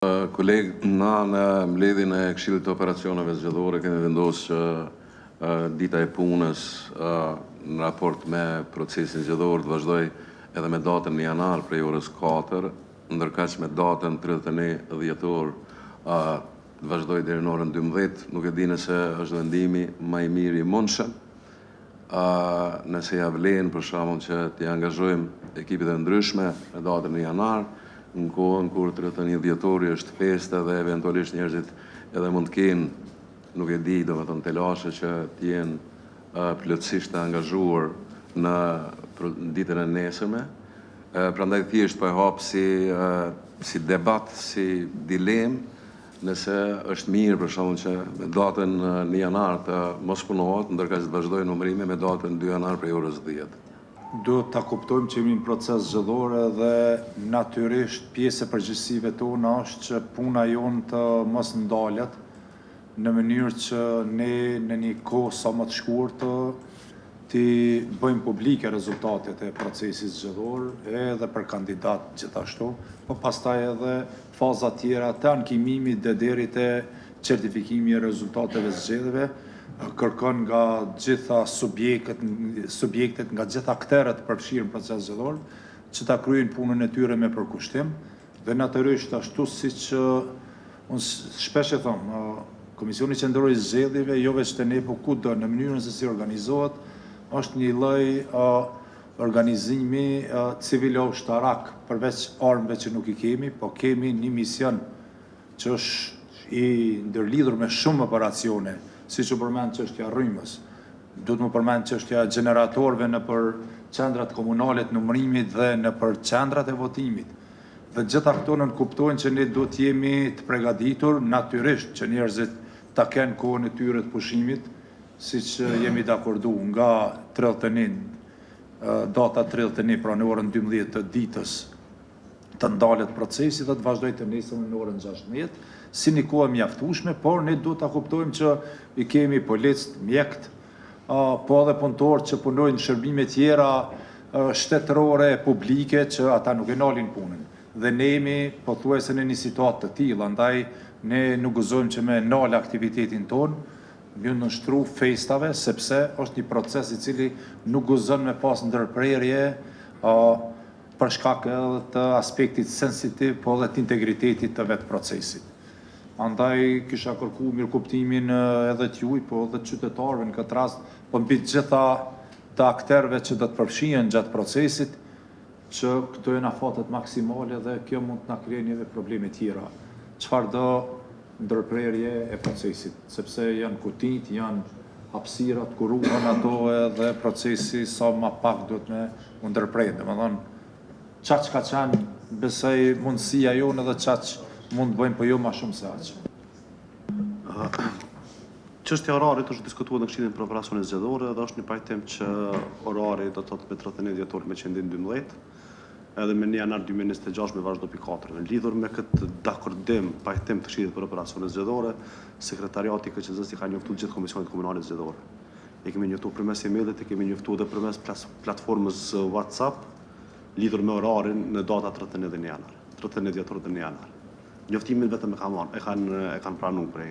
Kolegë, na në mbledhjen e Këshillit të Operacioneve Zgjedhore kemi vendosur që dita e punës në raport me procesin zgjedhor të vazhdoj edhe me datën 1 janar prej orës 4, ndërkaq me datën 31 dhjetor të vazhdoj deri në orën 12. Nuk e di nëse është vendimi më i mirë i mundshëm. Nëse ja vlen për shkakun që t'i angazhojmë ekipet e ndryshme me datën 1 janar, në kohën kur 31 dhjetori është festë dhe eventualisht njerëzit edhe mund të kenë, nuk e di, domethënë telashe që t'jenë plotësisht të angazhuar në ditën e nesërme. Prandaj thjesht po e hap si debat, si dilemë, nëse është mirë për shkakun që me datën 1 janar të mos punohet, ndërkaq të vazhdojë numërimi me datën 2 janar prej orës 10. Do ta kuptojmë që jemi në proces zgjedhor dhe natyrisht pjesë e përgjegjësive tona është që puna jonë të mos ndalet në mënyrë që ne në një kohë sa më të shkurtë të bëjmë publike rezultatet e procesit zgjedhor edhe për kandidat gjithashtu, po pastaj edhe faza tjera të ankimimit dhe deri te certifikimi e rezultateve zgjedhjeve, kërkon nga gjitha subjektet, nga gjitha akterët përfshirë në proces zgjedhor, që ta kryejnë punën e tyre me përkushtim, dhe natyrisht ashtu siç unë shpesh e them, Komisioni Qendror i Zgjedhjeve, jo vetëm te ne, por kudo në mënyrën se si organizohet, është një lloj organizimi civilo-ushtarak, përveç armëve që nuk i kemi, po kemi një mision që është i ndërlidhur me shumë operacione, si që përmend çështja rrymës, duhet më përmend çështja gjeneratorëve në për qendrat komunale të numërimit dhe në për qendrat e votimit. Dhe gjitha këto nënkuptojnë që ne duhet jemi të përgatitur, natyrisht që njerëzit ta kenë kohën e tyre të pushimit, siç jemi dakordu nga 31, data 31, pra në orën 12 të ditës të ndalet procesi dhe të vazhdoj të nesër në orën 16, si një kohë mjaftueshme, por ne duhet ta kuptojmë që i kemi policë, mjekët, po edhe punëtorë që punojnë në shërbime tjera shtetërore, publike, që ata nuk e nalin punën. Dhe ne jemi pothuajse në një situatë të tillë, andaj ne nuk gëzojmë që me nal aktivitetin tonë, mund të nështru festave, sepse është një proces i cili nuk gëzon me pas ndërprerje për shkak edhe të aspektit sensitiv, po edhe të integritetit të vetë procesit. Andaj kisha kërku mirëkuptimin edhe t'juj, po edhe të qytetarëve në këtë rast, po mbi gjitha të akterëve që do të përfshihen gjatë procesit, që këto janë afatet maksimale dhe kjo mund të na krijojë edhe probleme tjera. Çfarëdo ndërprerje e procesit, sepse janë kutit, janë hapësirat ku ruhen ato edhe procesi sa më pak duhet me ndërprerje. Domethënë çaq ka qenë besoj mundësia jonë edhe çaq mund të bëjmë, po jo ma shumë se aq. Çështja e orarit është diskutuar në Këshillin për Operacione Zgjedhore dhe është një pajtim që orari do të thotë me 31 dhjetor me qendin 12, edhe me 1 janar 2026 me vazhdo pi 4. Në lidhur me këtë dakordim, pajtim të Këshillit për Operacione Zgjedhore, sekretariati KQZ-s i ka njoftuar gjithë komisionet komunale zgjedhore. E kemi njoftuar përmes emailit, e kemi njoftuar edhe përmes platformës WhatsApp, lidhur me orarin në data 31 janar, 31 dhjetor dhe 1 janar. Njoftimin vetëm e kanë pranuar prej